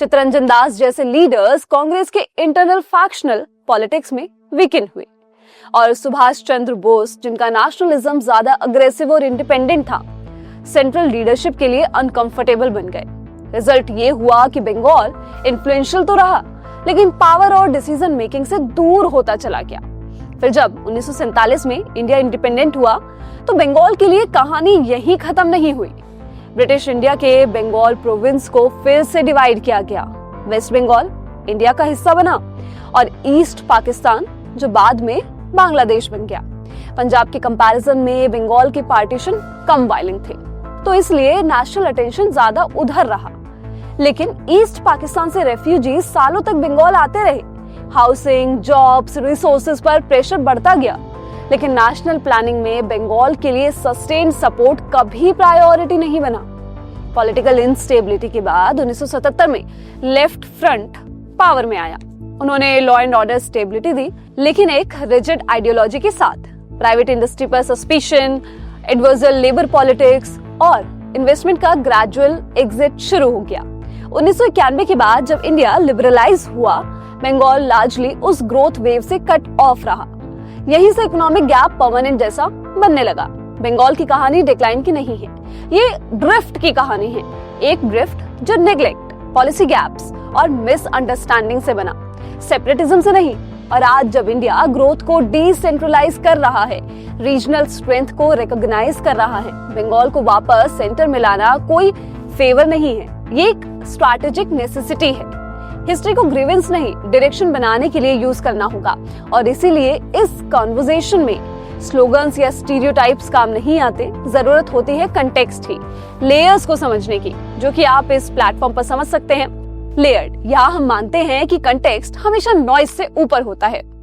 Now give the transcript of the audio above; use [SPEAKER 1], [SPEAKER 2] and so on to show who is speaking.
[SPEAKER 1] चित्तरंजन दास जैसे लीडर्स कांग्रेस के internal फैक्शनल politics में वीकन हुए और सुभाष चंद्र बोस, जिनका नेशनलिज्म ज्यादा अग्रेसिव और इंडिपेंडेंट था, सेंट्रल लीडरशिप के लिए अनकंफर्टेबल बन गए। रिजल्ट ये हुआ कि बंगाल इन्फ्लुएंशियल तो रहा, लेकिन पावर और डिसीजन मेकिंग से दूर होता चला गया। फिर जब 1947 में इंडिया इंडिपेंडेंट हुआ तो बंगाल के लिए कहानी यहीं खत्म नहीं हुई। ब्रिटिश इंडिया के बंगाल प्रोविंस को फिर से डिवाइड किया गया। वेस्ट बंगाल इंडिया का हिस्सा बना और ईस्ट पाकिस्तान, जो बाद में बांग्लादेश बन गया। पंजाब के कंपैरिजन में बंगाल के पार्टीशन कम वायलेंट थे, तो इसलिए नेशनल अटेंशन ज्यादा उधर रहा। लेकिन ईस्ट पाकिस्तान से रेफ्यूजी सालों तक बंगाल आते रहे। हाउसिंग, जॉब्स, रिसोर्सेज पर प्रेशर बढ़ता गया, लेकिन नेशनल प्लानिंग में बंगाल के लिए सस्टेन्ड सपोर्ट कभी प्रायोरिटी नहीं बना। पॉलिटिकल इंस्टेबिलिटी के बाद 1977 में लेफ्ट फ्रंट पावर में आया। उन्होंने लॉ एंड ऑर्डर स्टेबिलिटी दी, लेकिन एक रिजिड आइडियोलॉजी के साथ। प्राइवेट इंडस्ट्री पर सस्पिशन, एडवर्सल लेबर पॉलिटिक्स और इन्वेस्टमेंट का ग्रेजुअल एग्जिट शुरू हो गया। 1991 के बाद जब इंडिया लिबरलाइज हुआ, बंगाल लार्जली उस ग्रोथ वेव से कट ऑफ रहा। यहीं से इकोनॉमिक गैप परमानेंट जैसा बनने लगा। बंगाल की कहानी डिक्लाइन की नहीं है, ये ड्रिफ्ट की कहानी है। एक ड्रिफ्ट जो नेग्लेक्ट, पॉलिसी गैप्स और मिसअंडरस्टैंडिंग से बना, सेपरेटिज्म से नहीं। और आज जब इंडिया ग्रोथ को डिसेंट्रलाइज कर रहा है, रीजनल स्ट्रेंथ को रिकॉग्नाइज कर रहा है, बंगाल को वापस सेंटर में लाना कोई फेवर नहीं है, ये एक स्ट्रैटेजिक नेसेसिटी है। हिस्ट्री को ग्रीवेंस नहीं, डायरेक्शन बनाने के लिए यूज करना होगा। और इसीलिए इस कॉन्वर्सेशन में स्लोगन्स या स्टीरियोटाइप्स काम नहीं आते, जरूरत होती है कंटेक्स्ट ही, लेयर्स को समझने की, जो कि आप इस प्लेटफॉर्म पर समझ सकते हैं। लेयर्ड, यहाँ हम मानते हैं कि कंटेक्स्ट हमेशा नॉइज से ऊपर होता है।